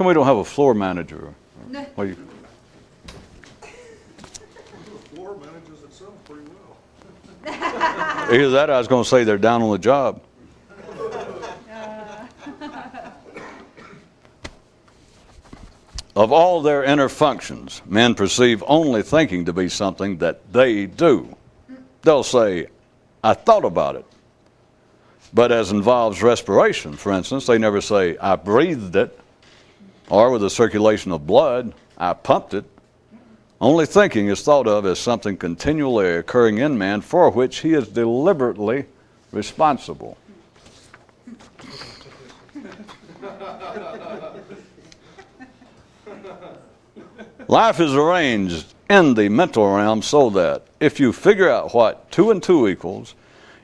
come we don't have a floor manager? Well, you, The floor manages itself pretty well. either that or I was going to say they're down on the job. Of all their inner functions, men perceive only thinking to be something that they do. They'll say, I thought about it. But as involves respiration, for instance, they never say, I breathed it. Or with the circulation of blood, I pumped it. Only thinking is thought of as something continually occurring in man for which he is deliberately responsible. Life is arranged in the mental realm so that if you figure out what 2 and 2 equals,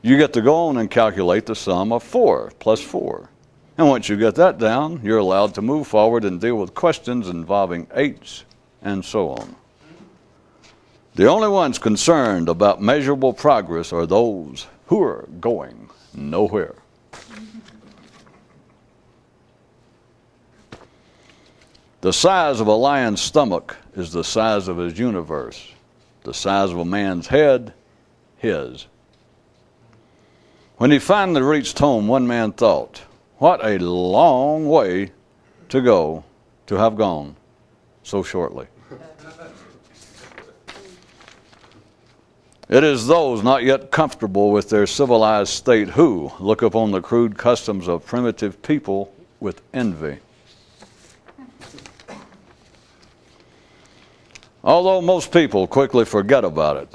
you get to go on and calculate the sum of 4 plus 4. And once you get that down, you're allowed to move forward and deal with questions involving 8s and so on. The only ones concerned about measurable progress are those who are going nowhere. The size of a lion's stomach is the size of his universe. The size of a man's head, his. When he finally reached home, one man thought, what a long way to go to have gone so shortly. It is those not yet comfortable with their civilized state who look upon the crude customs of primitive people with envy. Although most people quickly forget about it,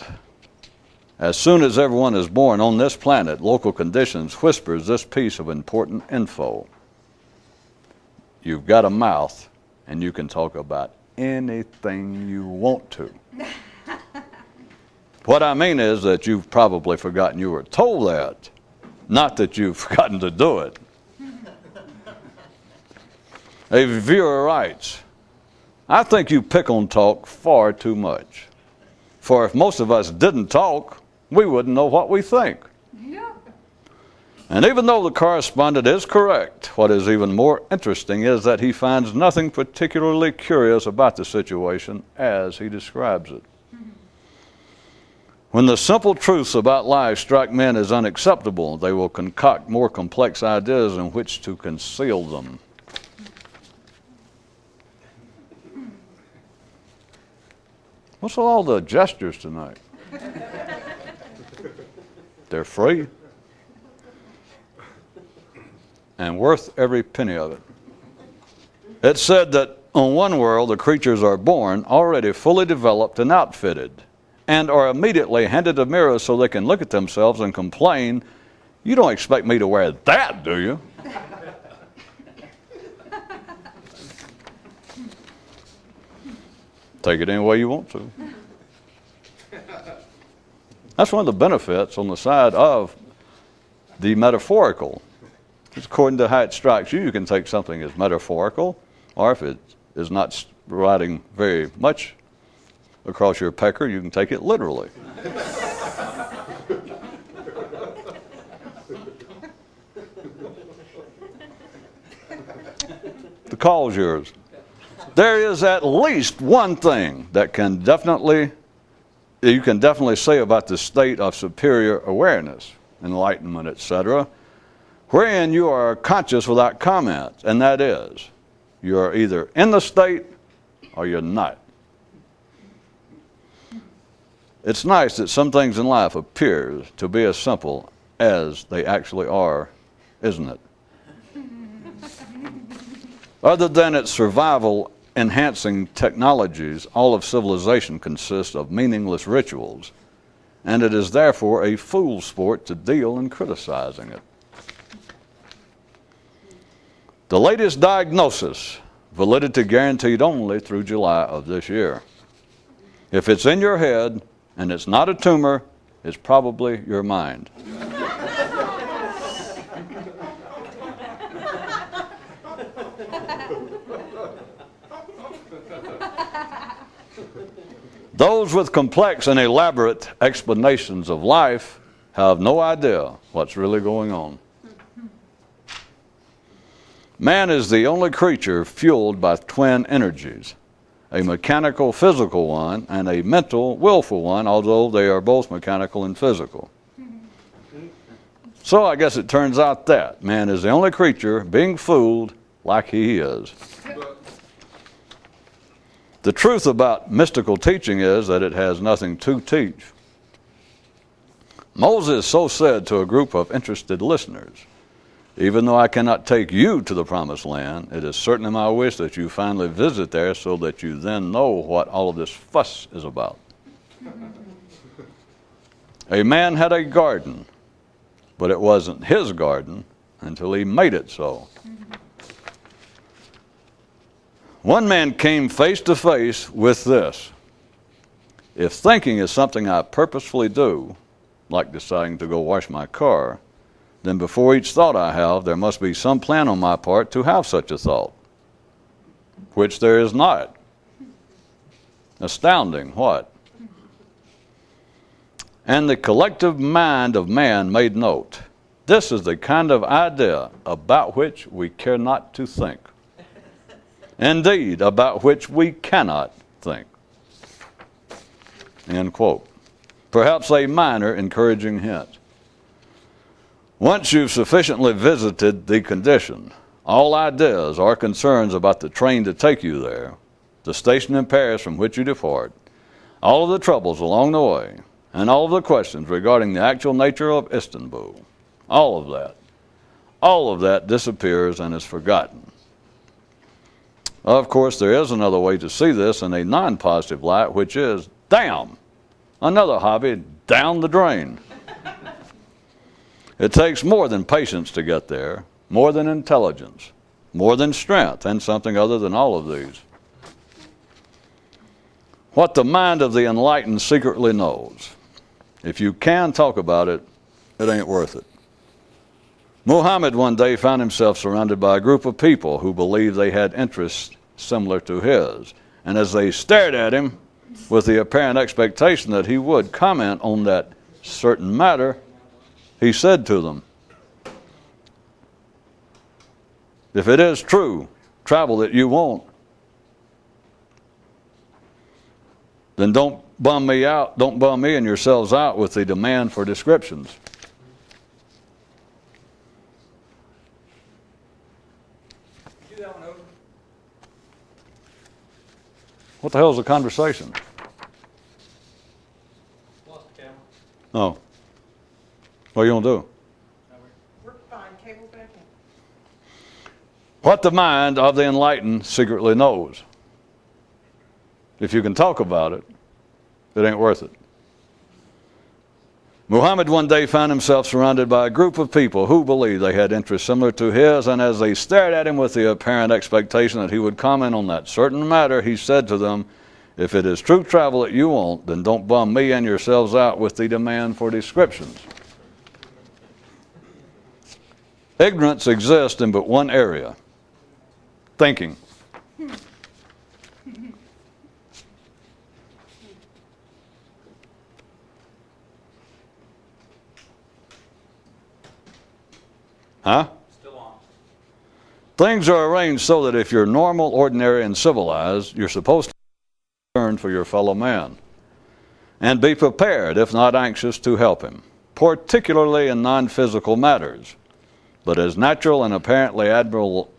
as soon as everyone is born on this planet, local conditions whispers this piece of important info. You've got a mouth, and you can talk about anything you want to. What I mean is that you've probably forgotten you were told that, not that you've forgotten to do it. A viewer writes, I think you pick on talk far too much. For if most of us didn't talk, we wouldn't know what we think. Yeah. And even though the correspondent is correct, what is even more interesting is that he finds nothing particularly curious about the situation as he describes it. When the simple truths about life strike men as unacceptable, they will concoct more complex ideas in which to conceal them. What's with all the gestures tonight? They're free and worth every penny of it. It's said that on one world the creatures are born already fully developed and outfitted and are immediately handed a mirror so they can look at themselves and complain, you don't expect me to wear that, do you? Take it any way you want to. That's one of the benefits on the side of the metaphorical. It's according to how it strikes you. You can take something as metaphorical, or if it is not riding very much across your pecker, you can take it literally. The call's yours. There is at least one thing that you can definitely say about the state of superior awareness, enlightenment, etc., wherein you are conscious without comment, and that is, you are either in the state or you're not. It's nice that some things in life appear to be as simple as they actually are, isn't it? Other than its survival-enhancing technologies, all of civilization consists of meaningless rituals, and it is therefore a fool's sport to deal in criticizing it. The latest diagnosis, validity guaranteed only through July of this year. If it's in your head and it's not a tumor, it's probably your mind. Those with complex and elaborate explanations of life have no idea what's really going on. Man is the only creature fueled by twin energies, a mechanical physical one and a mental willful one, although they are both mechanical and physical. So I guess it turns out that man is the only creature being fooled like he is. The truth about mystical teaching is that it has nothing to teach. Moses so said to a group of interested listeners, "Even though I cannot take you to the promised land, it is certainly my wish that you finally visit there so that you then know what all of this fuss is about." A man had a garden, but it wasn't his garden until he made it so. One man came face to face with this: if thinking is something I purposefully do, like deciding to go wash my car, then before each thought I have, there must be some plan on my part to have such a thought, which there is not. Astounding, what? And the collective mind of man made note. This is the kind of idea about which we care not to think. Indeed, about which we cannot think. End quote. Perhaps a minor encouraging hint. Once you've sufficiently visited the condition, all ideas or concerns about the train to take you there, the station in Paris from which you depart, all of the troubles along the way, and all of the questions regarding the actual nature of Istanbul, all of that disappears and is forgotten. Of course, there is another way to see this in a non-positive light, which is, damn, another hobby down the drain. It takes more than patience to get there, more than intelligence, more than strength, and something other than all of these. What the mind of the enlightened secretly knows, if you can talk about it, it ain't worth it. Muhammad one day found himself surrounded by a group of people who believed they had interests similar to his, and as they stared at him with the apparent expectation that he would comment on that certain matter, he said to them, "If it is true, travel that you want, then don't bum me and yourselves out with the demand for descriptions." What the hell is the conversation? Lost the camera. Oh. What are you going to do? We're fine. Cable back in. What the mind of the enlightened secretly knows. If you can talk about it, it ain't worth it. Muhammad one day found himself surrounded by a group of people who believed they had interests similar to his, and as they stared at him with the apparent expectation that he would comment on that certain matter, he said to them, "If it is true travel that you want, then don't bum me and yourselves out with the demand for descriptions." Ignorance exists in but one area: thinking. Huh? Still on. Things are arranged so that if you're normal, ordinary, and civilized, you're supposed to concern for your fellow man and be prepared, if not anxious, to help him, particularly in non-physical matters. But as natural and apparently admirable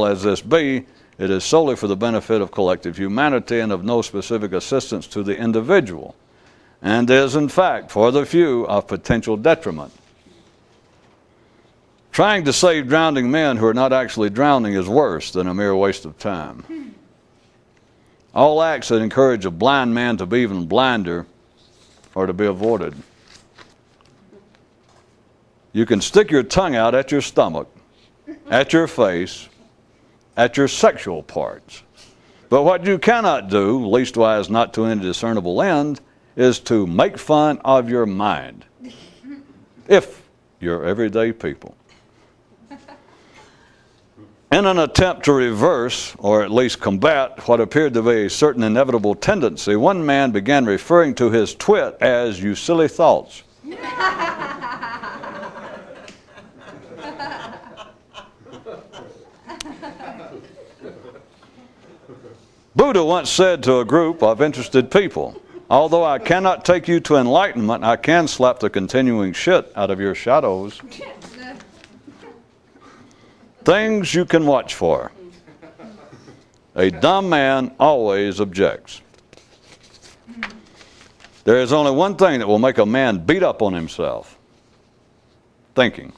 as this be, it is solely for the benefit of collective humanity and of no specific assistance to the individual, and is, in fact, for the few, of potential detriment. Trying to save drowning men who are not actually drowning is worse than a mere waste of time. All acts that encourage a blind man to be even blinder are to be avoided. You can stick your tongue out at your stomach, at your face, at your sexual parts. But what you cannot do, leastwise not to any discernible end, is to make fun of your mind, if you're everyday people. In an attempt to reverse, or at least combat, what appeared to be a certain inevitable tendency, one man began referring to his twit as "you silly thoughts." Buddha once said to a group of interested people, "Although I cannot take you to enlightenment, I can slap the continuing shit out of your shadows." Things you can watch for. A dumb man always objects. There is only one thing that will make a man beat up on himself: thinking.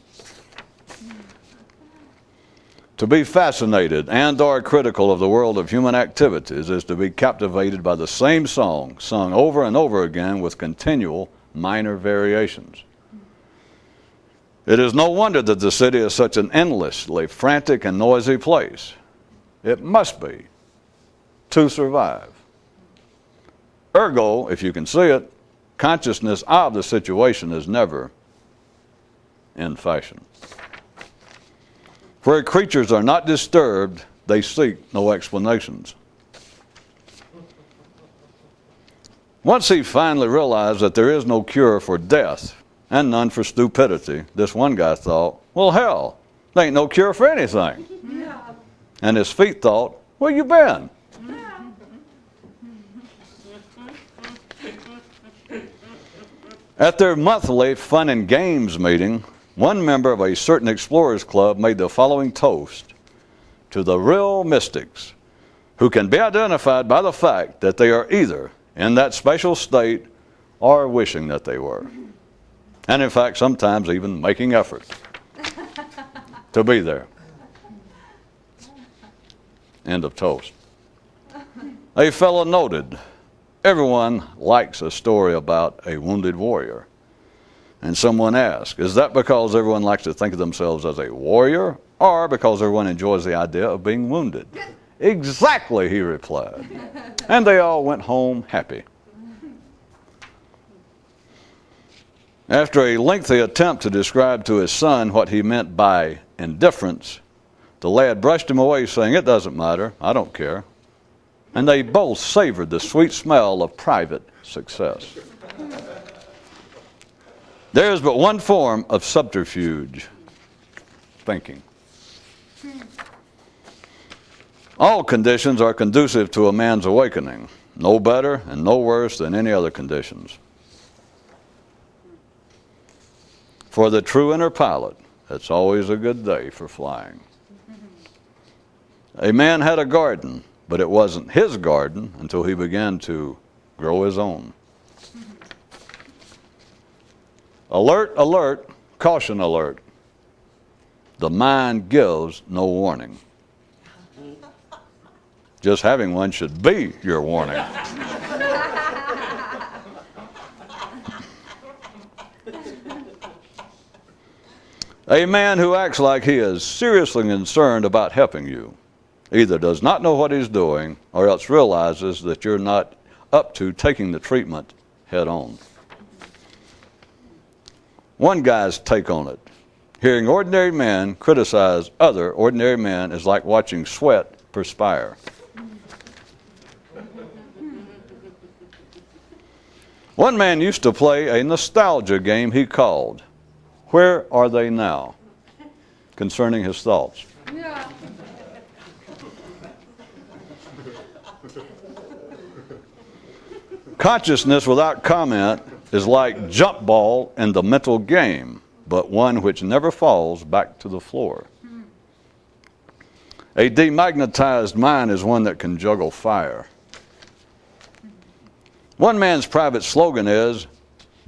To be fascinated and or critical of the world of human activities is to be captivated by the same song sung over and over again with continual minor variations. It is no wonder that the city is such an endlessly frantic and noisy place. It must be to survive. Ergo, if you can see it, consciousness of the situation is never in fashion. Where creatures are not disturbed, they seek no explanations. Once he finally realized that there is no cure for death and none for stupidity, this one guy thought, well, hell, there ain't no cure for anything. Yeah. And his feet thought, where you been? At their monthly fun and games meeting, one member of a certain explorers club made the following toast to the real mystics, who can be identified by the fact that they are either in that special state or wishing that they were. And in fact, sometimes even making effort to be there. End of toast. A fellow noted, everyone likes a story about a wounded warrior. And someone asked, is that because everyone likes to think of themselves as a warrior, or because everyone enjoys the idea of being wounded? Exactly, he replied. And they all went home happy. After a lengthy attempt to describe to his son what he meant by indifference, the lad brushed him away, saying, it doesn't matter, I don't care. And they both savored the sweet smell of private success. There is but one form of subterfuge: thinking. All conditions are conducive to a man's awakening, no better and no worse than any other conditions. For the true inner pilot, it's always a good day for flying. A man had a garden, but it wasn't his garden until he began to grow his own. Alert, alert, caution alert. The mind gives no warning. Just having one should be your warning. A man who acts like he is seriously concerned about helping you either does not know what he's doing or else realizes that you're not up to taking the treatment head on. One guy's take on it: hearing ordinary men criticize other ordinary men is like watching sweat perspire. One man used to play a nostalgia game he called "Where Are They Now?" concerning his thoughts. Yeah. Consciousness without comment is like jump ball in the mental game, but one which never falls back to the floor. A demagnetized mind is one that can juggle fire. One man's private slogan is,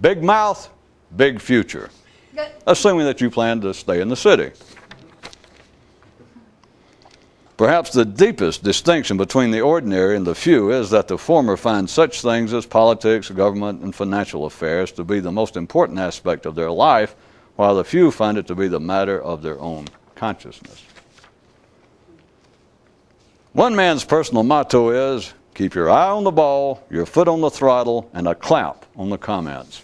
big mouth, big future, assuming that you plan to stay in the city. Perhaps the deepest distinction between the ordinary and the few is that the former find such things as politics, government, and financial affairs to be the most important aspect of their life, while the few find it to be the matter of their own consciousness. One man's personal motto is, keep your eye on the ball, your foot on the throttle, and a clap on the comments.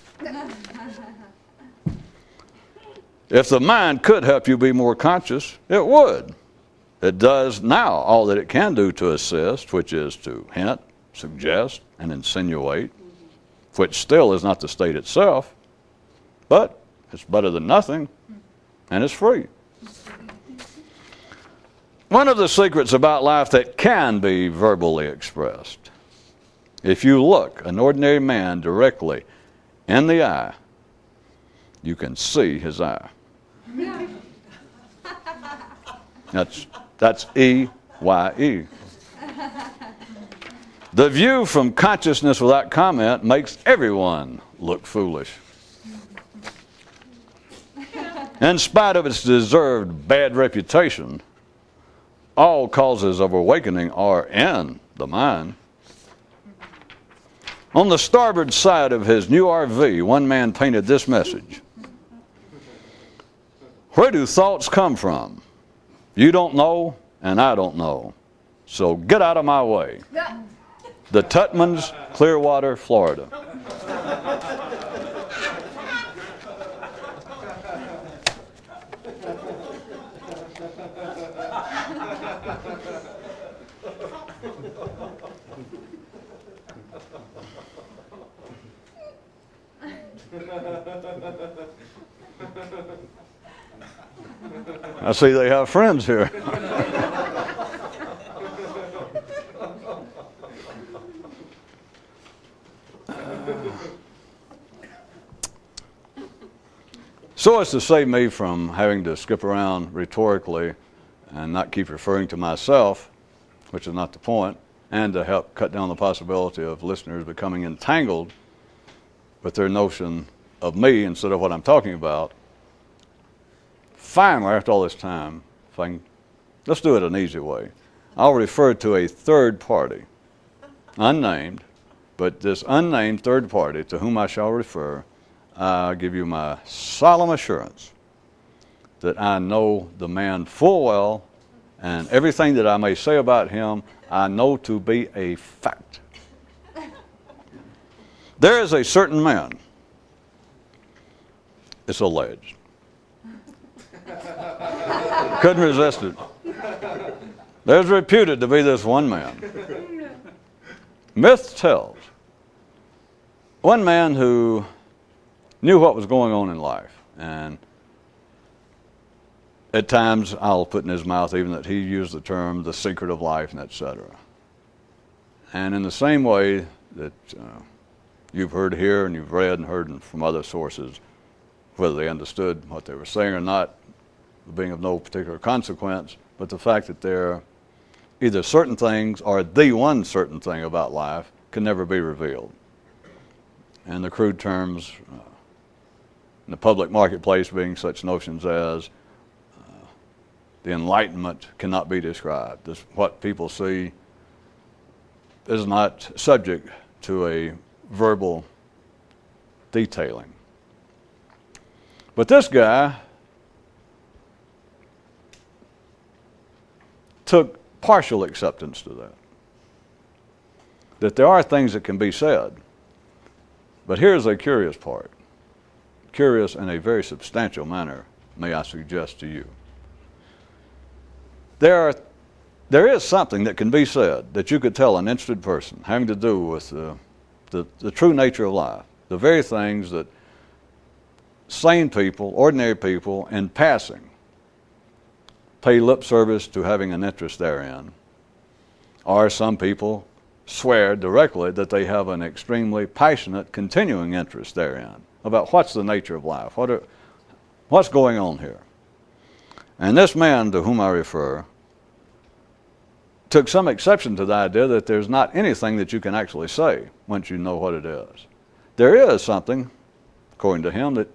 If the mind could help you be more conscious, it would. It does now all that it can do to assist, which is to hint, suggest, and insinuate, which still is not the state itself, but it's better than nothing, and it's free. One of the secrets about life that can be verbally expressed. If you look an ordinary man directly in the eye, you can see his eye. That's E-Y-E. The view from consciousness without comment makes everyone look foolish. In spite of its deserved bad reputation, all causes of awakening are in the mind. On the starboard side of his new RV, one man painted this message. Where do thoughts come from? You don't know, and I don't know. So get out of my way. The Tutmans, Clearwater, Florida. I see they have friends here. So as to save me from having to skip around rhetorically and not keep referring to myself, which is not the point, and to help cut down the possibility of listeners becoming entangled with their notion of me instead of what I'm talking about, finally, after all this time, let's do it an easy way. I'll refer to a third party, unnamed, but this unnamed third party to whom I shall refer, I give you my solemn assurance that I know the man full well, and everything that I may say about him, I know to be a fact. There is a certain man, it's alleged. Couldn't resist it. There's reputed to be this one man. Myth tells. One man who knew what was going on in life, and at times I'll put in his mouth even that he used the term the secret of life and etc. And in the same way that you've heard here and you've read and heard from other sources, whether they understood what they were saying or not, being of no particular consequence, but the fact that there either certain things or the one certain thing about life can never be revealed. And the crude terms in the public marketplace being such notions as the enlightenment cannot be described. What people see is not subject to a verbal detailing. But this guy took partial acceptance to that. That there are things that can be said. But here's a curious part. Curious in a very substantial manner, may I suggest to you. There is something that can be said that you could tell an interested person having to do with the true nature of life, the very things that sane people, ordinary people, in passing, pay lip service to having an interest therein, or some people swear directly that they have an extremely passionate, continuing interest therein, about what's the nature of life, what's going on here. And this man to whom I refer took some exception to the idea that there's not anything that you can actually say once you know what it is. There is something, according to him, that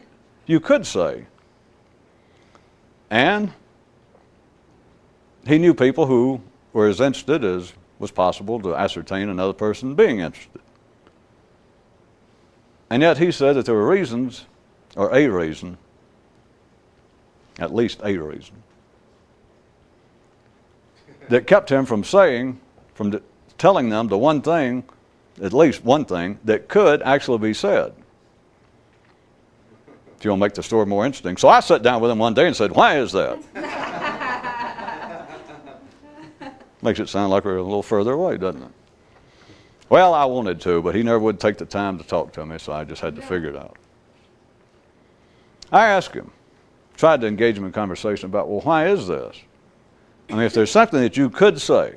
you could say. And he knew people who were as interested as was possible to ascertain another person being interested. And yet he said that there were reasons, or a reason, at least a reason, that kept him from telling them the one thing, at least one thing, that could actually be said. If you want to make the story more interesting. So I sat down with him one day and said, "Why is that?" Makes it sound like we're a little further away, doesn't it? Well, I wanted to, but he never would take the time to talk to me, so I just had to figure it out. I asked him, tried to engage him in conversation about, well, why is this? I mean, if there's something that you could say,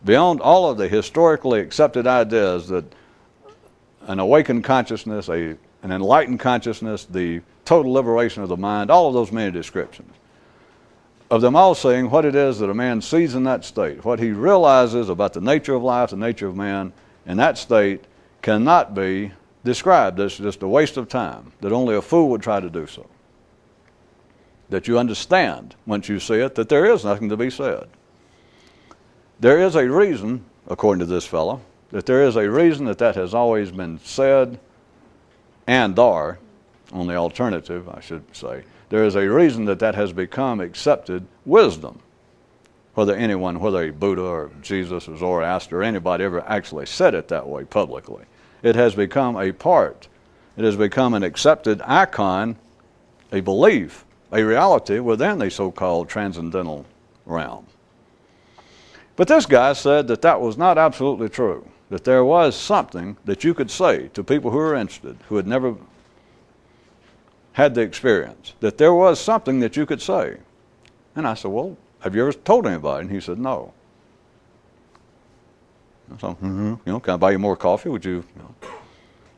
beyond all of the historically accepted ideas that an awakened consciousness, an enlightened consciousness, the total liberation of the mind, all of those many descriptions, of them all saying what it is that a man sees in that state, what he realizes about the nature of life, the nature of man, in that state cannot be described. It's just a waste of time, that only a fool would try to do so. That you understand, once you see it, that there is nothing to be said. There is a reason, according to this fellow, that there is a reason that that has always been said, and or, on the alternative, I should say, there is a reason that that has become accepted wisdom. Whether anyone, whether a Buddha or Jesus or Zoroaster or anybody ever actually said it that way publicly. It has become a part. It has become an accepted icon, a belief, a reality within the so-called transcendental realm. But this guy said that that was not absolutely true, that there was something that you could say to people who were interested, who had never had the experience, that there was something that you could say. And I said, well, have you ever told anybody? And he said, no. So, can I buy you more coffee? Would you?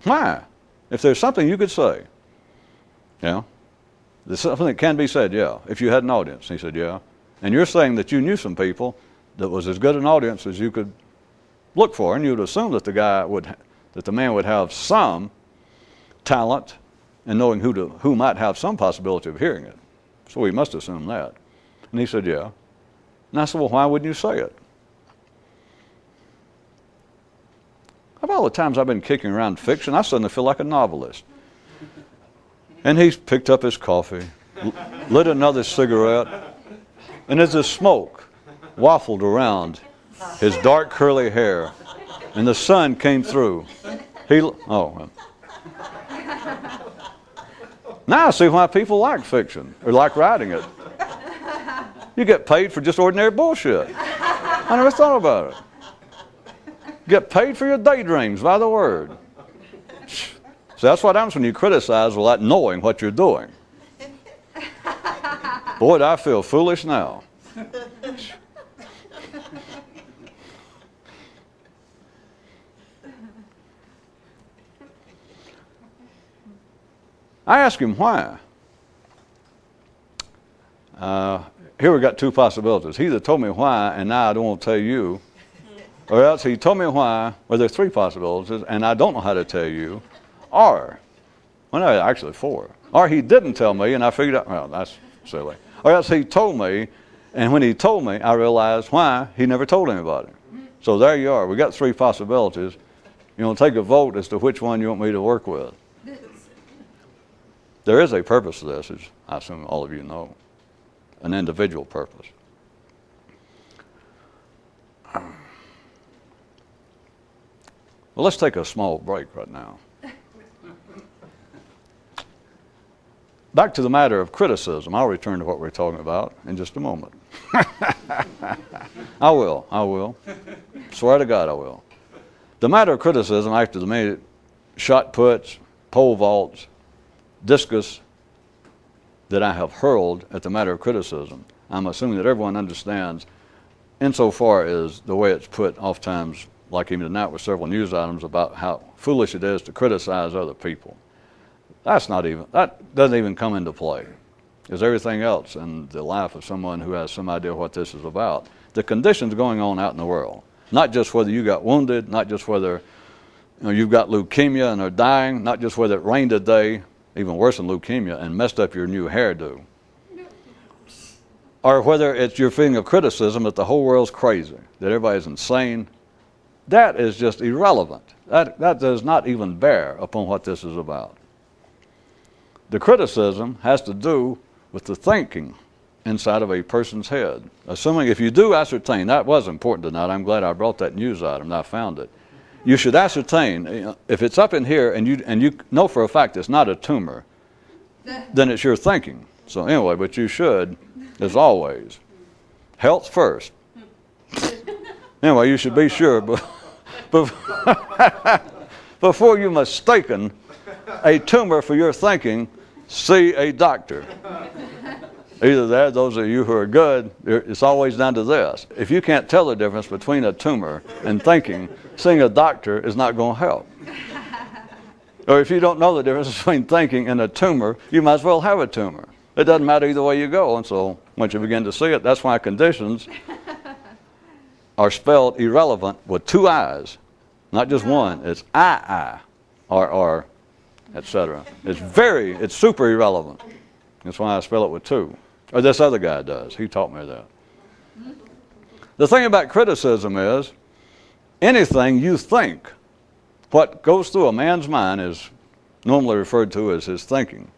Why? If there's something you could say, there's something that can be said, if you had an audience. And he said, yeah. And you're saying that you knew some people that was as good an audience as you could look for, and you would assume that the man would have some talent and knowing who might have some possibility of hearing it. So we must assume that. And he said, yeah. And I said, well, why wouldn't you say it? Of all the times I've been kicking around fiction, I suddenly feel like a novelist. And he picked up his coffee, lit another cigarette, and as the smoke waffled around his dark curly hair, and the sun came through, now I see why people like fiction, or like writing it. You get paid for just ordinary bullshit. I never thought about it. Get paid for your daydreams by the word. So that's what happens when you criticize without knowing what you're doing. Boy, do I feel foolish now. I asked him why. Here we got two possibilities. He either told me why, and now I don't want to tell you, or else he told me why, or there are three possibilities, and I don't know how to tell you, or, well, no, actually four. Or he didn't tell me, and I figured out, well, that's silly. Or else he told me, and when he told me, I realized why he never told anybody. So there you are. We got three possibilities. You want to take a vote as to which one you want me to work with. There is a purpose to this, as I assume all of you know, an individual purpose. Well, let's take a small break right now. Back to the matter of criticism. I'll return to what we're talking about in just a moment. I will. Swear to God I will. The matter of criticism, after the many shot puts, pole vaults, discus that I have hurled at the matter of criticism, I'm assuming that everyone understands insofar as the way it's put oftentimes, like even tonight with several news items about how foolish it is to criticize other people. That doesn't even come into play. There's everything else in the life of someone who has some idea what this is about. The conditions going on out in the world, not just whether you got wounded, not just whether you've got leukemia and are dying, not just whether it rained a day, even worse than leukemia, and messed up your new hairdo. Or whether it's your feeling of criticism that the whole world's crazy, that everybody's insane. That is just irrelevant. That does not even bear upon what this is about. The criticism has to do with the thinking inside of a person's head. Assuming if you do ascertain, that was important tonight, I'm glad I brought that news item and I found it. You should ascertain, if it's up in here and you know for a fact it's not a tumor, then it's your thinking. So anyway, but you should, as always, health first. Anyway, you should be sure before you mistaken a tumor for your thinking, see a doctor. Either that, those of you who are good, it's always down to this. If you can't tell the difference between a tumor and thinking, seeing a doctor is not going to help. Or if you don't know the difference between thinking and a tumor, you might as well have a tumor. It doesn't matter either way you go. And so once you begin to see it, that's why conditions are spelled irrelevant with two I's, not just one. It's I, R, etc. It's super irrelevant. That's why I spell it with two. Or this other guy does. He taught me that. The thing about criticism is anything you think, what goes through a man's mind is normally referred to as his thinking.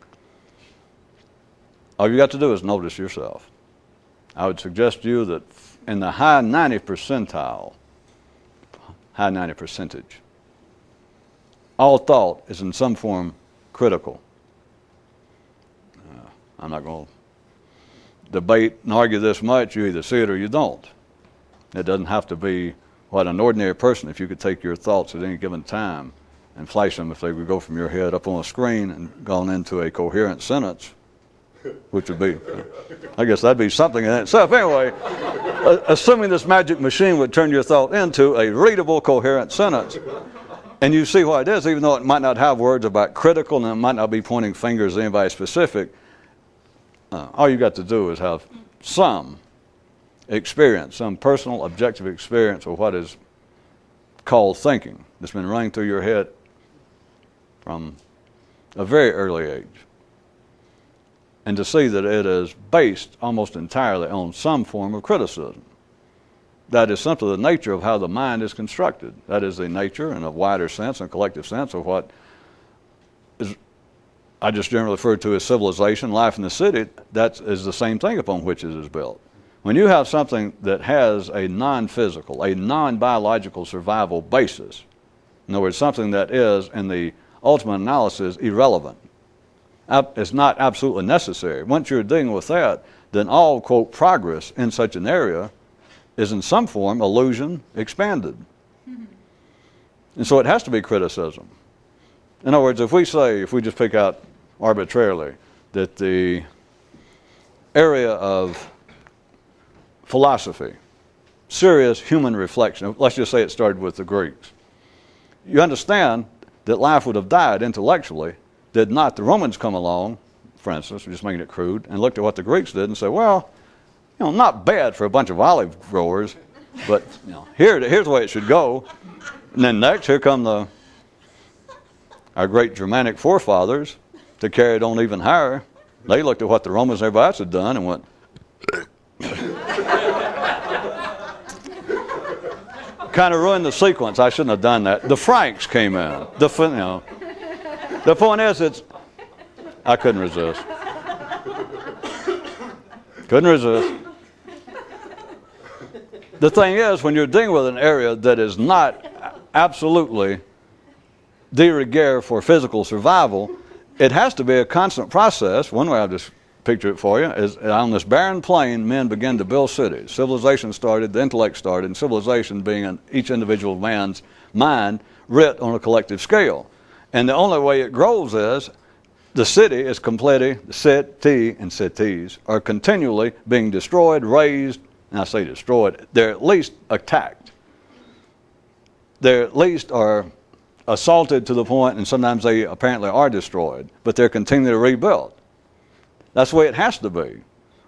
All you got to do is notice yourself. I would suggest to you that in the high 90 percentile, high 90 percentage, all thought is in some form critical. I'm not going to debate and argue this much. You either see it or you don't. It doesn't have to be what an ordinary person, if you could take your thoughts at any given time and flash them, if they would go from your head up on a screen and gone into a coherent sentence, which would be, I guess that'd be something in itself. Anyway, assuming this magic machine would turn your thought into a readable, coherent sentence, and you see what it is, even though it might not have words about critical and it might not be pointing fingers at anybody specific, all you got to do is have some experience, some personal objective experience of what is called thinking that's been running through your head from a very early age. And to see that it is based almost entirely on some form of criticism. That is simply the nature of how the mind is constructed. That is the nature, in a wider sense and collective sense, of what is, I just generally refer to as civilization, life in the city. That is the same thing upon which it is built. When you have something that has a non-physical, a non-biological survival basis, in other words, something that is, in the ultimate analysis, irrelevant, it's not absolutely necessary. Once you're dealing with that, then all, quote, progress in such an area is in some form illusion expanded. Mm-hmm. And so it has to be criticism. In other words, if we just pick out arbitrarily that the area of philosophy, serious human reflection, let's just say it started with the Greeks. You understand that life would have died intellectually did not the Romans come along, for instance, we're just making it crude, and looked at what the Greeks did and said, well, not bad for a bunch of olive growers, but here's the way it should go. And then next, here come our great Germanic forefathers to carry it on even higher. They looked at what the Romans and everybody else had done and went, kind of ruined the sequence. I shouldn't have done that. The Franks came in. The point is, I couldn't resist. Couldn't resist. The thing is, when you're dealing with an area that is not absolutely de rigueur for physical survival, it has to be a constant process. One way I'll just picture it for you is on this barren plain, men began to build cities. Civilization started, the intellect started, and civilization being in each individual man's mind writ on a collective scale. And the only way it grows is the city is completely, the city and cities are continually being destroyed, razed, and I say destroyed, they're at least attacked. They at least are assaulted to the point, and sometimes they apparently are destroyed, but they're continually rebuilt. That's the way it has to be.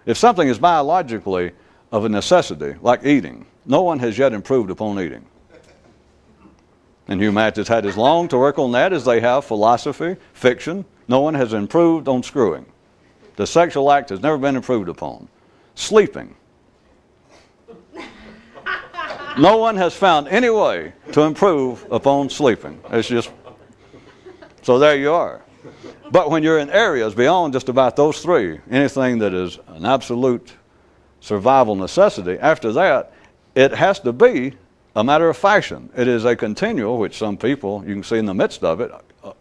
If something is biologically of a necessity, like eating, no one has yet improved upon eating. And humanity has had as long to work on that as they have philosophy, fiction. No one has improved on screwing. The sexual act has never been improved upon. Sleeping. No one has found any way to improve upon sleeping. It's just, so there you are. But when you're in areas beyond just about those three, anything that is an absolute survival necessity, after that, it has to be a matter of fashion. It is a continual, which some people, you can see in the midst of it,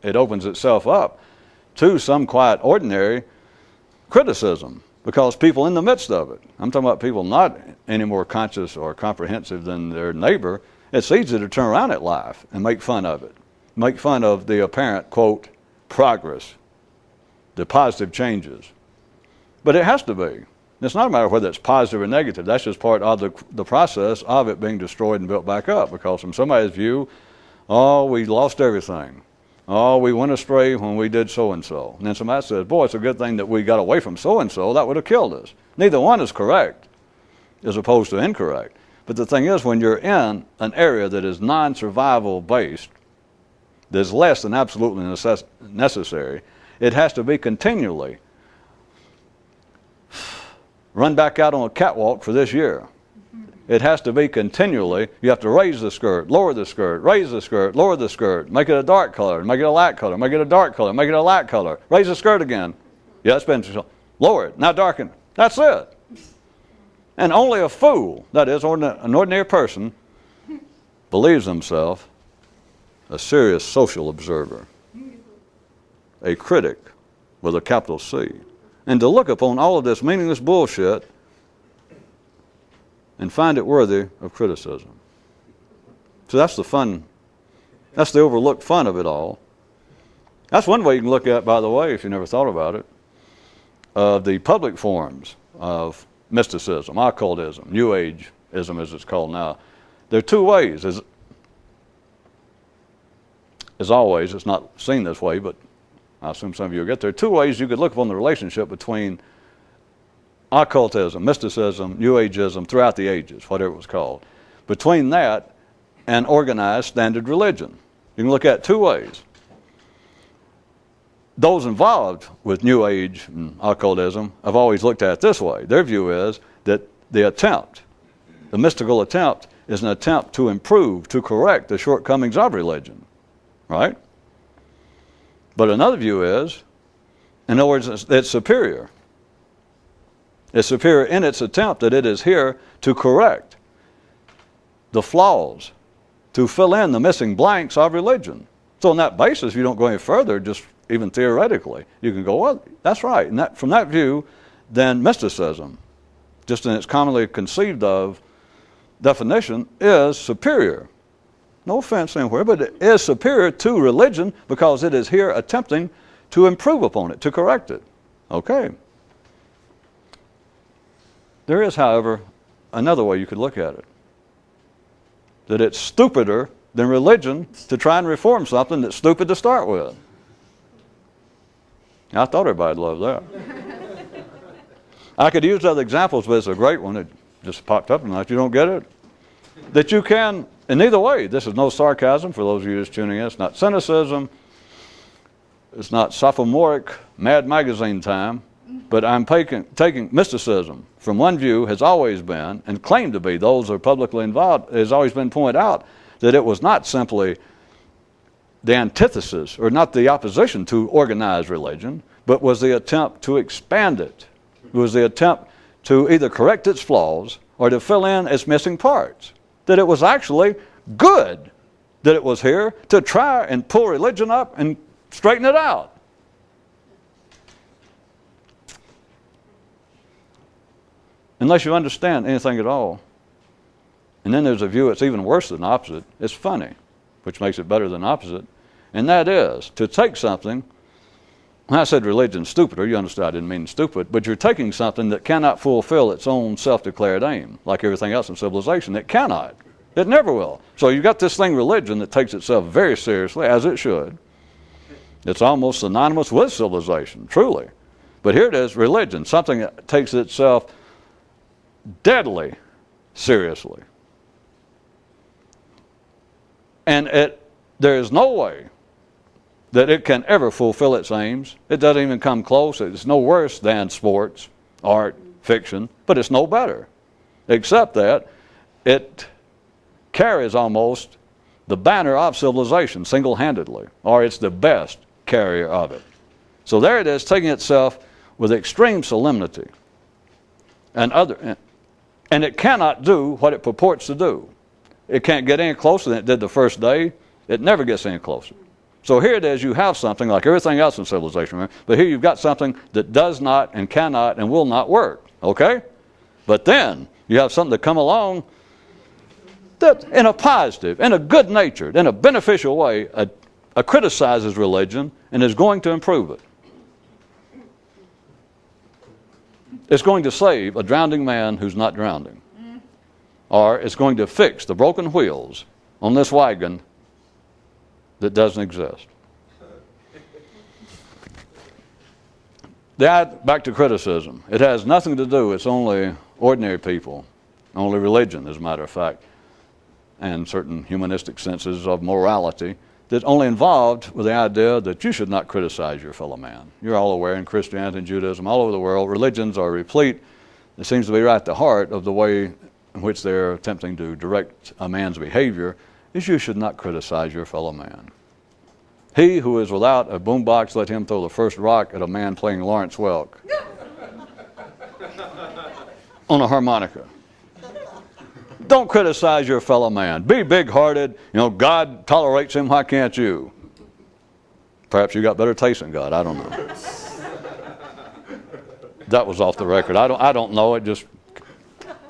it opens itself up to some quite ordinary criticism, because people in the midst of it, I'm talking about people not any more conscious or comprehensive than their neighbor, it's easy to turn around at life and make fun of it. Make fun of the apparent, quote, progress, the positive changes. But it has to be. It's not a matter of whether it's positive or negative. That's just part of the process of it being destroyed and built back up. Because from somebody's view, oh, we lost everything. Oh, we went astray when we did so-and-so. And then somebody says, boy, it's a good thing that we got away from so-and-so. That would have killed us. Neither one is correct as opposed to incorrect. But the thing is, when you're in an area that is non-survival based, there's less than absolutely necessary, it has to be continually run back out on a catwalk for this year. It has to be continually, you have to raise the skirt, lower the skirt, raise the skirt, lower the skirt, make it a dark color, make it a light color, make it a dark color, make it a light color, raise the skirt again. Yeah, it's been, lower it, now darken. That's it. And only a fool, that is, an ordinary person, believes himself a serious social observer, a critic with a capital C. And to look upon all of this meaningless bullshit and find it worthy of criticism. So that's the fun, that's the overlooked fun of it all. That's one way you can look at, by the way, if you never thought about it, the public forms of mysticism, occultism, New Ageism as it's called now. There are two ways. As always, it's not seen this way, but I assume some of you will get there. Two ways you could look upon the relationship between occultism, mysticism, New Ageism, throughout the ages, whatever it was called. Between that and organized standard religion. You can look at it two ways. Those involved with New Age and occultism have always looked at it this way. Their view is that the attempt, the mystical attempt, is an attempt to improve, to correct the shortcomings of religion. Right? But another view is, in other words, it's superior. It's superior in its attempt that it is here to correct the flaws, to fill in the missing blanks of religion. So on that basis, you don't go any further, just even theoretically. You can go, well, that's right. And that, from that view, then mysticism, just in its commonly conceived of definition, is superior. No offense anywhere, but it is superior to religion because it is here attempting to improve upon it, to correct it. Okay. There is, however, another way you could look at it. That it's stupider than religion to try and reform something that's stupid to start with. I thought everybody'd love that. I could use other examples, but it's a great one. It just popped up tonight. You don't get it? That you can, in either way, this is no sarcasm for those of you just tuning in. It's not cynicism. It's not sophomoric Mad Magazine time. But I'm taking mysticism from one view has always been, and claimed to be, those who are publicly involved, has always been pointed out that it was not simply the antithesis or not the opposition to organized religion, but was the attempt to expand it. It was the attempt to either correct its flaws or to fill in its missing parts. That it was actually good that it was here to try and pull religion up and straighten it out. Unless you understand anything at all. And then there's a view that's even worse than opposite. It's funny, which makes it better than opposite. And that is to take something, when I said religion's stupid, or you understand I didn't mean stupid, but you're taking something that cannot fulfill its own self-declared aim, like everything else in civilization. It cannot. It never will. So you've got this thing, religion, that takes itself very seriously, as it should. It's almost synonymous with civilization, truly. But here it is, religion, something that takes itself deadly seriously. And there is no way that it can ever fulfill its aims. It doesn't even come close. It's no worse than sports, art, fiction, but it's no better. Except that it carries almost the banner of civilization single-handedly, or it's the best carrier of it. So there it is, taking itself with extreme solemnity and it cannot do what it purports to do. It can't get any closer than it did the first day. It never gets any closer. So here it is, you have something like everything else in civilization, remember? But here you've got something that does not and cannot and will not work, okay? But then you have something that come along that in a positive, in a good-natured, in a beneficial way, criticizes religion and is going to improve it. It's going to save a drowning man who's not drowning. Or it's going to fix the broken wheels on this wagon that doesn't exist. Back to criticism. It has nothing to do, it's only ordinary people, only religion, as a matter of fact, and certain humanistic senses of morality that's only involved with the idea that you should not criticize your fellow man. You're all aware in Christianity and Judaism, all over the world, religions are replete. It seems to be right at the heart of the way in which they're attempting to direct a man's behavior is you should not criticize your fellow man. He who is without a boombox, let him throw the first rock at a man playing Lawrence Welk on a harmonica. Don't criticize your fellow man. Be big-hearted. You know, God tolerates him. Why can't you? Perhaps you got better taste than God. I don't know. That was off the record. I don't know. It just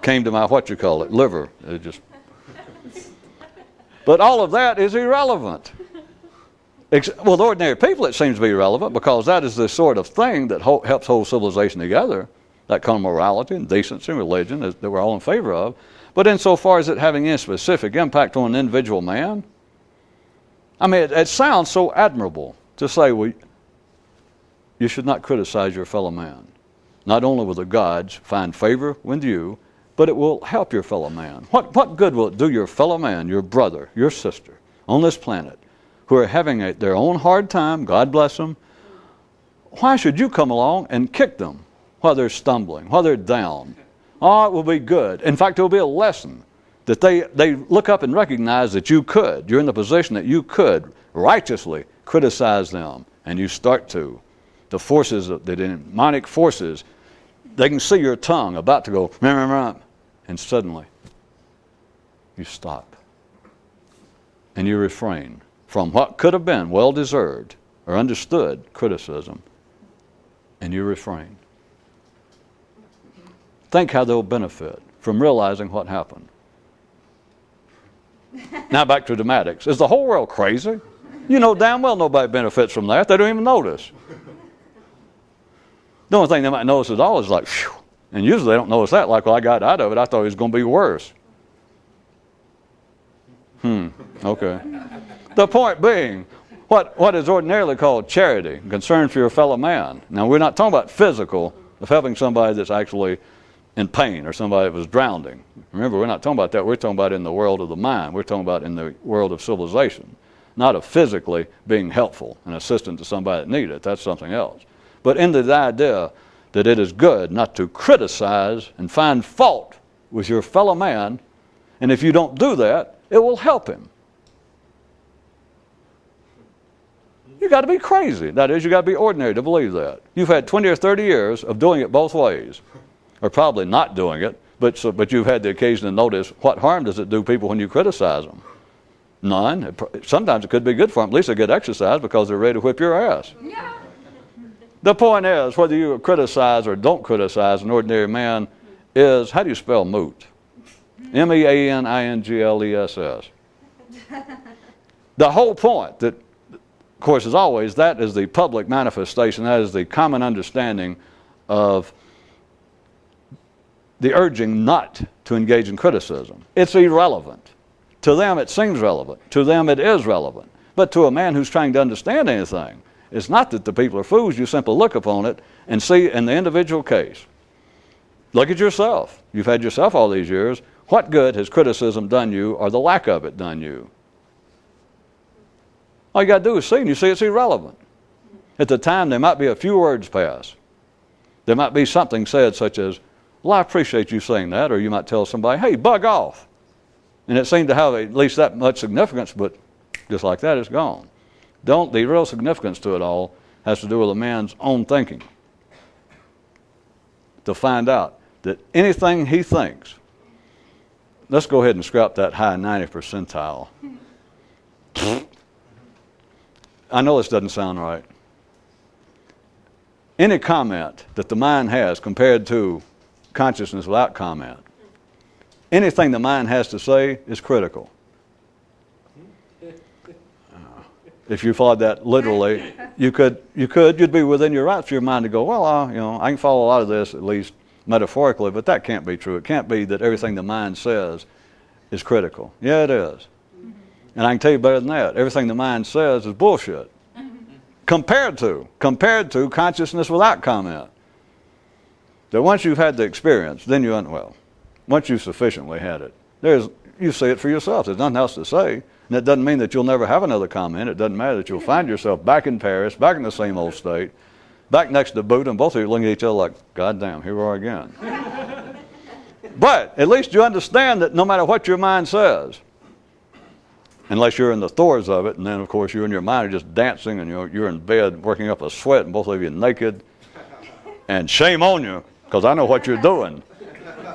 came to my liver. It just. But all of that is irrelevant. Well, the ordinary people, it seems to be irrelevant because that is the sort of thing that helps hold civilization together. That kind of morality and decency and religion that we're all in favor of. But insofar as it having any specific impact on an individual man, I mean, it sounds so admirable to say, well, you should not criticize your fellow man. Not only will the gods find favor with you, but it will help your fellow man. What good will it do your fellow man, your brother, your sister on this planet who are having their own hard time, God bless them? Why should you come along and kick them while they're stumbling, while they're down? Oh, it will be good. In fact, it will be a lesson that they look up and recognize that you're in the position that you could righteously criticize them. And you start to. The forces, the demonic forces, they can see your tongue about to go, and suddenly you stop. And you refrain from what could have been well-deserved or understood criticism, and you refrain. Think how they'll benefit from realizing what happened. Now back to dramatics. Is the whole world crazy? You know damn well nobody benefits from that. They don't even notice. The only thing they might notice at all is like, phew. And usually they don't notice that. Like, well, I got out of it. I thought it was going to be worse. Okay. The point being, what is ordinarily called charity, concern for your fellow man. Now, we're not talking about physical, of helping somebody that's actually in pain or somebody that was drowning. Remember, we're not talking about that. We're talking about in the world of the mind. We're talking about in the world of civilization. Not of physically being helpful and assistant to somebody that needs it. That's something else. But in the idea that it is good not to criticize and find fault with your fellow man, and if you don't do that, it will help him. You got to be crazy. That is, you got to be ordinary to believe that. You've had 20 or 30 years of doing it both ways, or probably not doing it, but you've had the occasion to notice what harm does it do people when you criticize them? None. Sometimes it could be good for them. At least they get exercise because they're ready to whip your ass. Yeah. The point is, whether you criticize or don't criticize an ordinary man is, how do you spell moot? M-E-A-N-I-N-G-L-E-S-S. The whole point, that, of course, as always, that is the public manifestation, that is the common understanding of the urging not to engage in criticism. It's irrelevant. To them it seems relevant. To them it is relevant. But to a man who's trying to understand anything, it's not that the people are fools. You simply look upon it and see in the individual case. Look at yourself. You've had yourself all these years. What good has criticism done you, or the lack of it done you? All you got to do is see, and you see it's irrelevant. At the time, there might be a few words pass. There might be something said such as, well, I appreciate you saying that, or you might tell somebody, hey, bug off. And it seemed to have at least that much significance, but just like that, it's gone. The real significance to it all has to do with a man's own thinking. To find out that anything he thinks, let's go ahead and scrap that high 90th percentile. I know this doesn't sound right. Any comment that the mind has compared to consciousness without comment, anything the mind has to say is critical. If you followed that literally, you'd be within your rights for your mind to go, well, I can follow a lot of this, at least metaphorically, but that can't be true. It can't be that everything the mind says is critical. Yeah, it is. And I can tell you better than that. Everything the mind says is bullshit. Compared to consciousness without comment. That once you've had the experience, then once you've sufficiently had it, you see it for yourself. There's nothing else to say. And that doesn't mean that you'll never have another comment. It doesn't matter that you'll find yourself back in Paris, back in the same old state, back next to Buddha, and both of you looking at each other like, God damn, here we are again. But at least you understand that no matter what your mind says, unless you're in the throes of it, and then of course you and your mind are just dancing, and you're in bed working up a sweat, and both of you are naked, and shame on you, because I know what you're doing.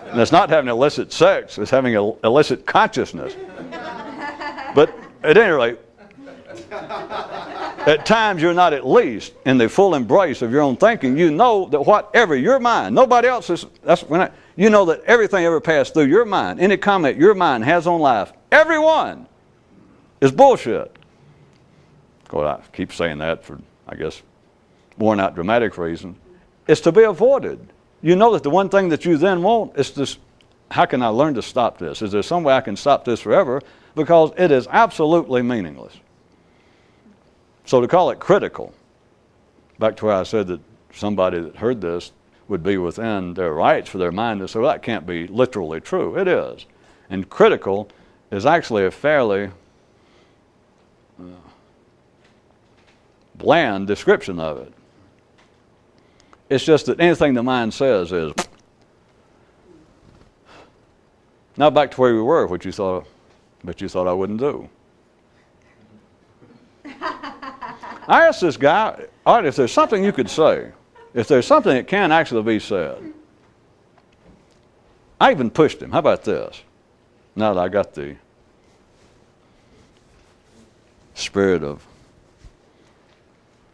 And it's not having illicit sex, it's having illicit consciousness. But at any rate, at times you're not at least in the full embrace of your own thinking. You know that whatever your mind, nobody else's, you know that everything ever passed through your mind, any comment your mind has on life, everyone, is bullshit. Well, I keep saying that for, I guess, worn out dramatic reasons. It's to be avoided. You know that the one thing that you then want is this, how can I learn to stop this? Is there some way I can stop this forever? Because it is absolutely meaningless. So to call it critical, back to where I said that somebody that heard this would be within their rights for their mind to say, well, that can't be literally true. It is. And critical is actually a fairly bland description of it. It's just that anything the mind says is. Now back to where we were, but you thought I wouldn't do. I asked this guy, all right, if there's something you could say, if there's something that can actually be said, I even pushed him. How about this? Now that I got the spirit of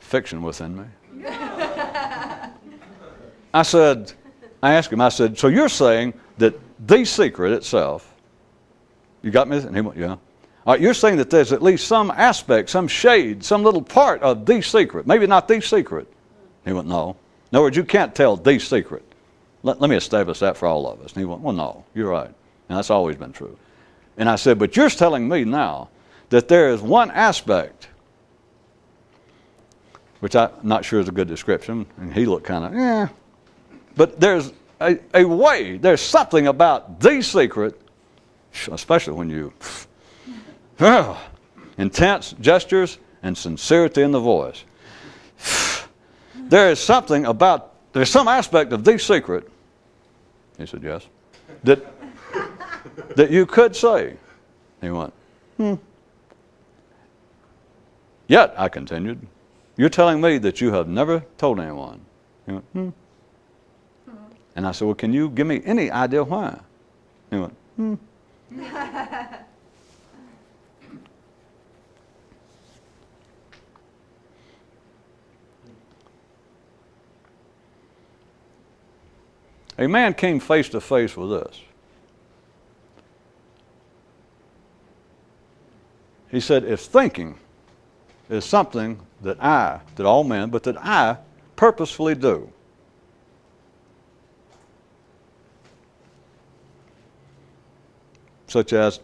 fiction within me. I asked him, so you're saying that the secret itself, you got me? And he went, yeah. All right, you're saying that there's at least some aspect, some shade, some little part of the secret. Maybe not the secret. He went, no. In other words, you can't tell the secret. Let me establish that for all of us. And he went, well, no, you're right. And that's always been true. And I said, but you're telling me now that there is one aspect, which I'm not sure is a good description, and he looked kind of, but there's a way, there's something about the secret, especially when you, intense gestures and sincerity in the voice. There's some aspect of the secret, he said, yes, that you could say. He went, Yet, I continued, you're telling me that you have never told anyone. He went, And I said, well, can you give me any idea why? He went, A man came face to face with this. He said, if thinking is something that all men, but that I purposefully do, such as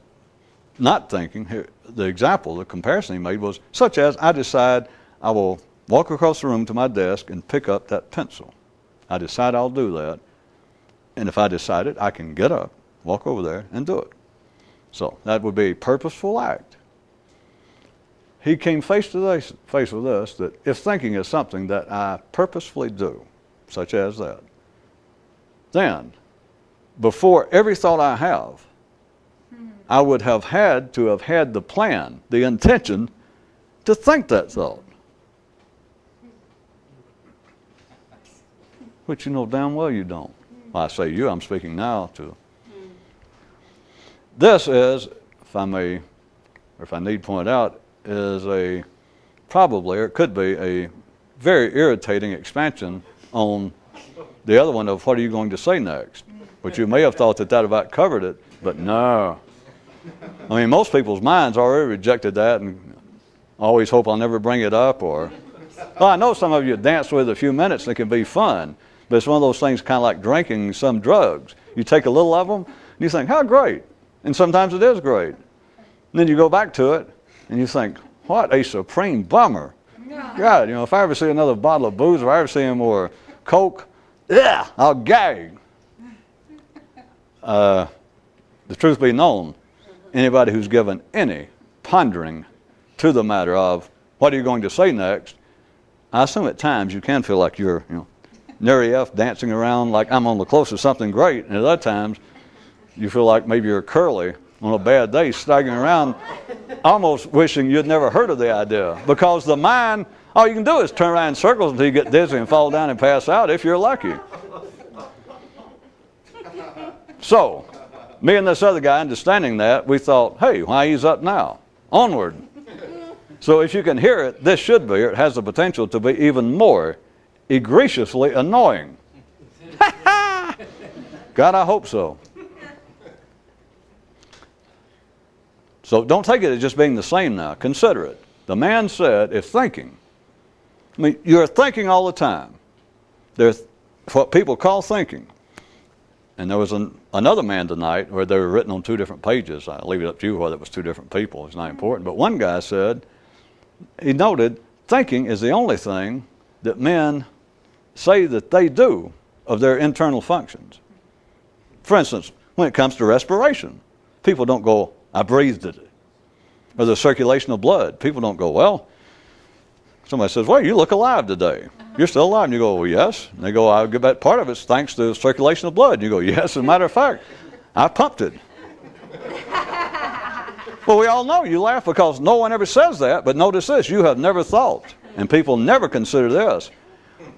not thinking, the example, the comparison he made was, such as I decide I will walk across the room to my desk and pick up that pencil. I decide I'll do that. And if I decide it, I can get up, walk over there, and do it. So that would be a purposeful act. He came face to face with us that if thinking is something that I purposefully do, such as that, then before every thought I have, I would have had to have had the plan, the intention to think that thought. Which you know damn well you don't. Well, I say you, I'm speaking now to. This is, if I may, or if I need point out, is probably, or it could be, a very irritating expansion on the other one of what are you going to say next? Which you may have thought that about covered it, but no. I mean, most people's minds already rejected that, and always hope I'll never bring it up, or, well, I know some of you dance with a few minutes and it can be fun, but it's one of those things kind of like drinking some drugs. You take a little of them, and you think, how great. And sometimes it is great. And then you go back to it, and you think, what a supreme bummer. God, if I ever see another bottle of booze, or I ever see any more Coke, yeah, I'll gag. The truth be known, anybody who's given any pondering to the matter of what are you going to say next, I assume at times you can feel like you're, Neri F dancing around like I'm on the close of something great, and at other times you feel like maybe you're Curly on a bad day staggering around almost wishing you'd never heard of the idea, because the mind, all you can do is turn around in circles until you get dizzy and fall down and pass out if you're lucky. So, me and this other guy, understanding that, we thought, hey, why ease up now? Onward. So if you can hear it, this should be, or it has the potential to be even more egregiously annoying. God, I hope so. So don't take it as just being the same now. Consider it. The man said, if thinking, you're thinking all the time. There's what people call thinking. And there was another man tonight where they were written on 2 different pages. I'll leave it up to you whether it was 2 different people. It's not important. But one guy said, he noted, thinking is the only thing that men say that they do of their internal functions. For instance, when it comes to respiration, people don't go, I breathed it. Or the circulation of blood. People don't go, well, somebody says, well, you look alive today. You're still alive. And you go, well, yes. And they go, I'll give that part of it's thanks to the circulation of blood. And you go, yes, as a matter of fact, I pumped it. Well, we all know you laugh because no one ever says that, but notice this, you have never thought, and people never consider this.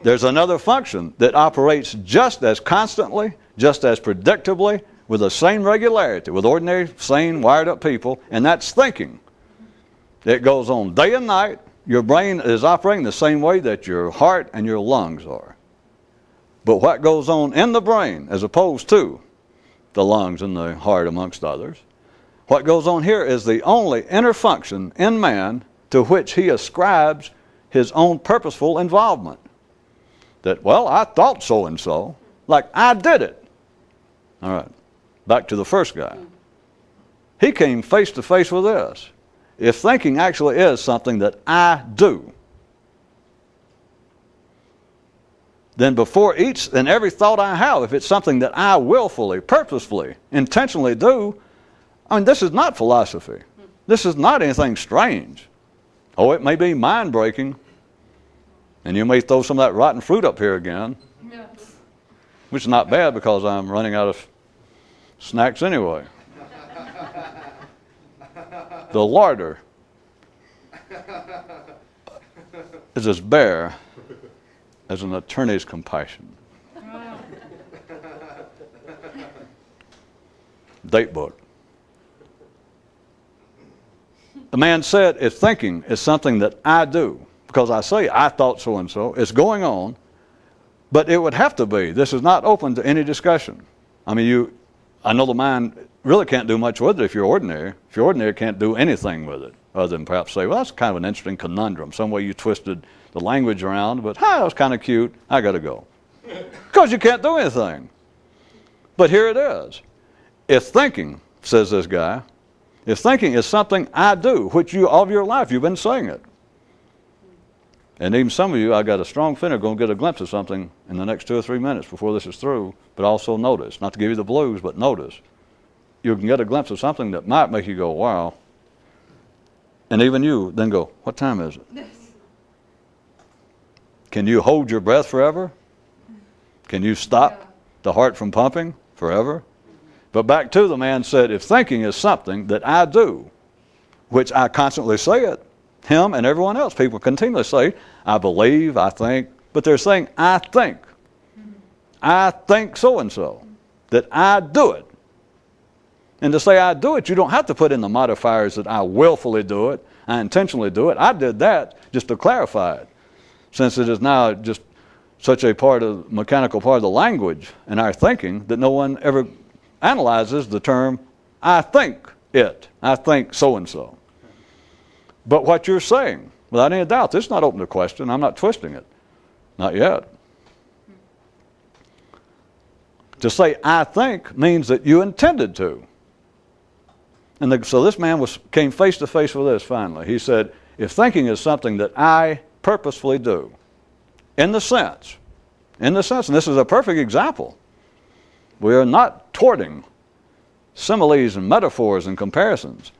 There's another function that operates just as constantly, just as predictably, with the same regularity, with ordinary, sane, wired-up people, and that's thinking. It goes on day and night. Your brain is operating the same way that your heart and your lungs are. But what goes on in the brain, as opposed to the lungs and the heart, amongst others, what goes on here is the only inner function in man to which he ascribes his own purposeful involvement. That, well, I thought so-and-so, like I did it. All right, back to the first guy. He came face to face with this. If thinking actually is something that I do, then before each and every thought I have, if it's something that I willfully, purposefully, intentionally do, this is not philosophy. This is not anything strange. Oh, it may be mind-breaking, and you may throw some of that rotten fruit up here again, which is not bad because I'm running out of snacks anyway. The larder is as bare as an attorney's compassion. Date book. The man said, if thinking is something that I do, because I say I thought so-and-so, it's going on, but it would have to be. This is not open to any discussion. I know the mind really can't do much with it if you're ordinary. If you're ordinary, can't do anything with it, other than perhaps say, well, that's kind of an interesting conundrum. Some way you twisted the language around, but that was kind of cute. I got to go. Because you can't do anything. But here it is. If thinking, says this guy, if thinking is something I do, which you all of your life you've been saying it. And even some of you, I got a strong feeling, are going to get a glimpse of something in the next 2 or 3 minutes before this is through. But also notice, not to give you the blues, but notice, you can get a glimpse of something that might make you go, wow. And even you then go, what time is it? Can you hold your breath forever? Can you stop the heart from pumping forever? But back to the man said, if thinking is something that I do, which I constantly say it, him and everyone else, people continually say, I believe, I think, but they're saying, I think. I think so-and-so, that I do it. And to say I do it, you don't have to put in the modifiers that I willfully do it, I intentionally do it. I did that just to clarify it, since it is now just such a mechanical part of the language in our thinking that no one ever analyzes the term, I think it. I think so-and-so. But what you're saying, without any doubt, this is not open to question. I'm not twisting it. Not yet. To say I think means that you intended to. And so this man came face to face with this finally. He said, if thinking is something that I purposefully do, in the sense, and this is a perfect example, we are not torting similes and metaphors and comparisons.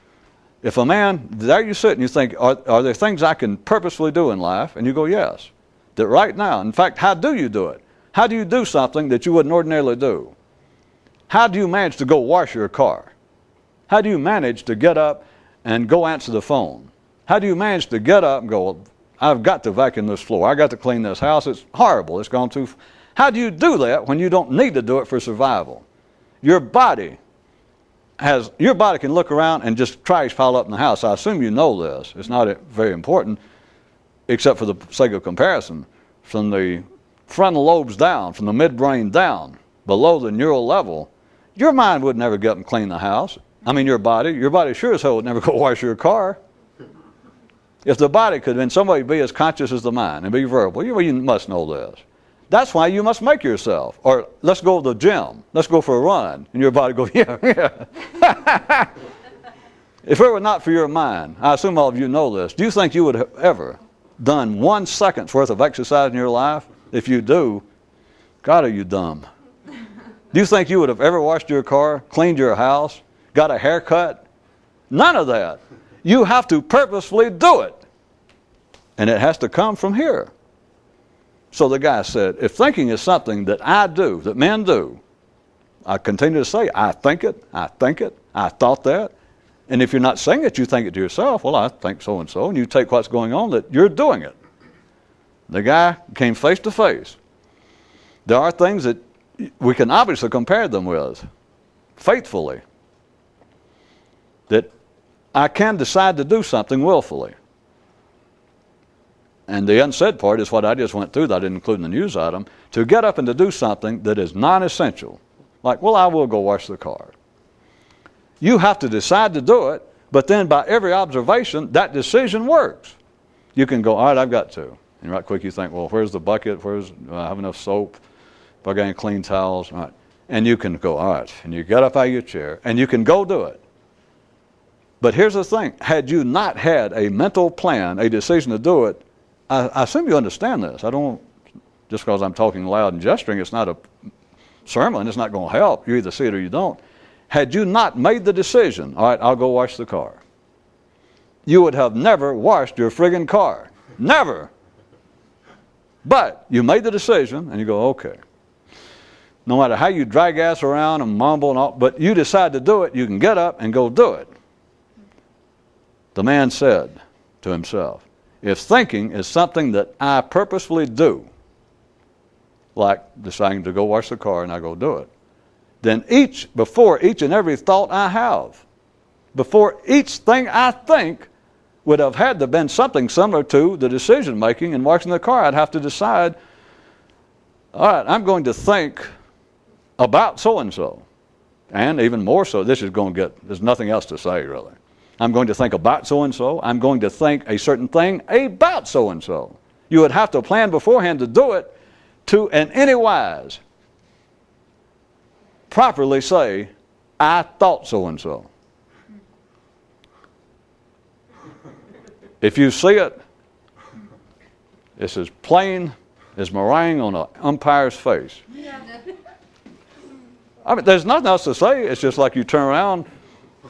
If a man, there you sit and you think, are there things I can purposefully do in life? And you go, yes. That right now, in fact, how do you do it? How do you do something that you wouldn't ordinarily do? How do you manage to go wash your car? How do you manage to get up and go answer the phone? How do you manage to get up and go, I've got to vacuum this floor. I got to clean this house. It's horrible. It's gone too. How do you do that when you don't need to do it for survival? Your body can look around and just trash pile up in the house. I assume you know this. It's not very important, except for the sake of comparison. From the frontal lobes down, from the midbrain down, below the neural level, your mind would never get up and clean the house. I mean, your body sure as hell would never go wash your car. If the body could in some way be as conscious as the mind and be verbal, you must know this. That's why you must make yourself. Or let's go to the gym. Let's go for a run. And your body goes, yeah. If it were not for your mind, I assume all of you know this, do you think you would have ever done 1 second's worth of exercise in your life? If you do, God, are you dumb? Do you think you would have ever washed your car, cleaned your house, got a haircut? None of that. You have to purposefully do it. And it has to come from here. So the guy said, if thinking is something that I do, that men do, I continue to say, I think it, I thought that. And if you're not saying it, you think it to yourself, well, I think so, and you take what's going on, that you're doing it. The guy came face to face. There are things that we can obviously compare them with, faithfully, that I can decide to do something willfully. And the unsaid part is what I just went through that I didn't include in the news item, to get up and to do something that is non-essential. Like, well, I will go wash the car. You have to decide to do it, but then by every observation, that decision works. You can go, all right, I've got to. And right quick you think, well, where's the bucket? Do I have enough soap? Do I got any clean towels? All right. And you can go, all right. And you get up out of your chair, and you can go do it. But here's the thing. Had you not had a mental plan, a decision to do it, I assume you understand this. I don't, just because I'm talking loud and gesturing, it's not a sermon. It's not going to help. You either see it or you don't. Had you not made the decision, all right, I'll go wash the car, you would have never washed your friggin' car. Never. But you made the decision, and you go, okay. No matter how you drag ass around and mumble and all, but you decide to do it, you can get up and go do it. The man said to himself, if thinking is something that I purposefully do, like deciding to go wash the car and I go do it, then before each and every thought I have, before each thing I think, would have had to have been something similar to the decision making in washing the car. I'd have to decide, all right, I'm going to think about so-and-so. And even more so, there's nothing else to say really. I'm going to think about so-and-so. I'm going to think a certain thing about so-and-so. You would have to plan beforehand to do it to, in any wise, properly say, I thought so-and-so. If you see it, it's as plain as meringue on an umpire's face. I mean, there's nothing else to say. It's just like you turn around,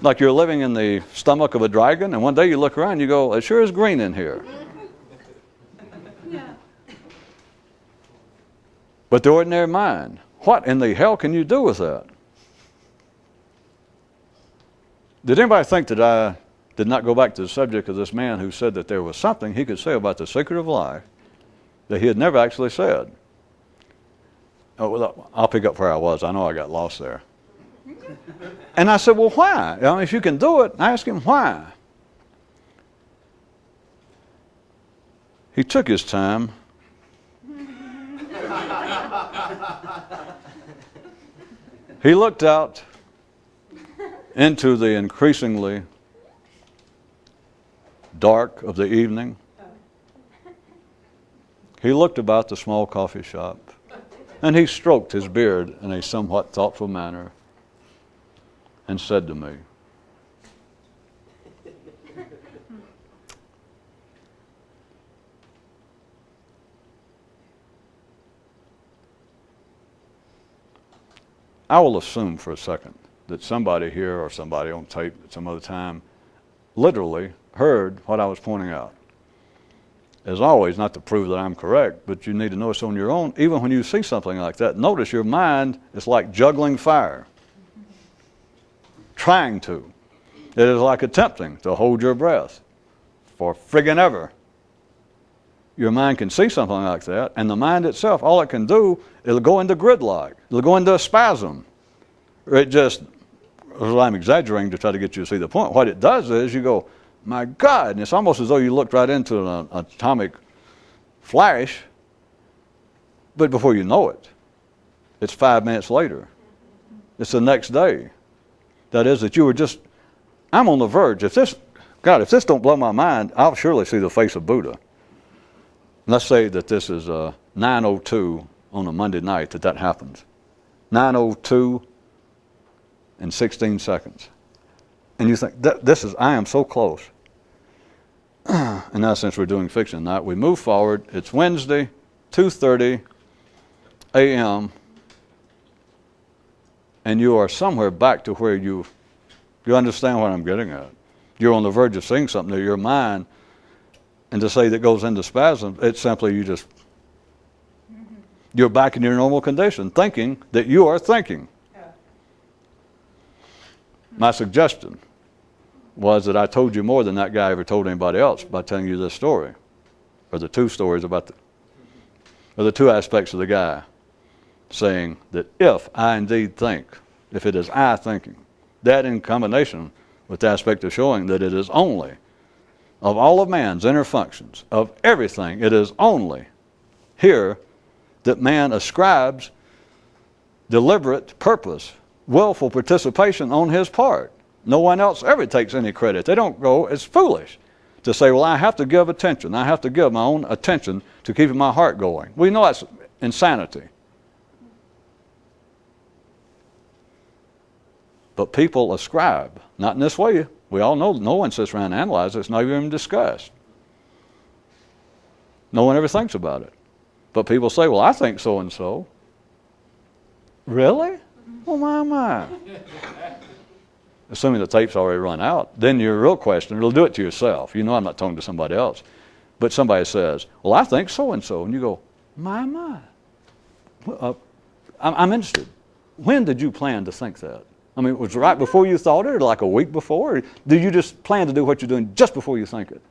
like you're living in the stomach of a dragon, and one day you look around and you go, it sure is green in here. Yeah. But the ordinary mind, what in the hell can you do with that? Did anybody think that I did not go back to the subject of this man who said that there was something he could say about the secret of life that he had never actually said? Oh, well, I'll pick up where I was. I know I got lost there. And I said, well, why? I mean, if you can do it, I asked him why. He took his time. He looked out into the increasingly dark of the evening, he looked about the small coffee shop, and he stroked his beard in a somewhat thoughtful manner and said to me, I will assume for a second that somebody here or somebody on tape at some other time literally heard what I was pointing out. As always, not to prove that I'm correct, but you need to notice on your own, even when you see something like that, notice your mind is like juggling fire. Trying to. It is like attempting to hold your breath for friggin' ever. Your mind can see something like that, and the mind itself, all it can do, it'll go into gridlock. It'll go into a spasm. Or it just, well, I'm exaggerating to try to get you to see the point. What it does is you go, my God, and it's almost as though you looked right into an atomic flash, but before you know it, it's 5 minutes later. It's the next day. That is that you were just, I'm on the verge. If this don't blow my mind, I'll surely see the face of Buddha. Let's say that this is 9:02 on a Monday night that happens. 9:02 and 16 seconds. And you think, I am so close. And now since we're doing fiction tonight, we move forward. It's Wednesday, 2:30 a.m., and you are somewhere back to where you understand what I'm getting at. You're on the verge of seeing something that your mind, and to say that goes into spasm, it's simply you're back in your normal condition, thinking that you are thinking. My suggestion was that I told you more than that guy ever told anybody else by telling you this story, or the two stories about the two aspects of the guy saying that if I indeed think, if it is I thinking, that in combination with the aspect of showing that it is only, of all of man's inner functions, of everything, it is only here that man ascribes deliberate purpose, willful participation on his part. No one else ever takes any credit. They don't go, it's foolish to say, well, I have to give attention. I have to give my own attention to keeping my heart going. We know that's insanity. But people ascribe, not in this way. We all know no one sits around and analyzes it. It's not even discussed. No one ever thinks about it. But people say, well, I think so-and-so. Really? Oh, my. Assuming the tape's already run out, then your real question, it'll do it to yourself. You know I'm not talking to somebody else. But somebody says, well, I think so-and-so. And you go, my. I'm interested. When did you plan to think that? I mean, was it right before you thought it, or like a week before? Or did you just plan to do what you're doing just before you think it?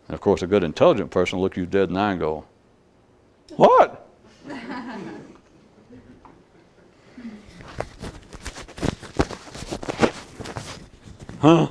And of course, a good intelligent person will look you dead in the eye and go, what? Huh?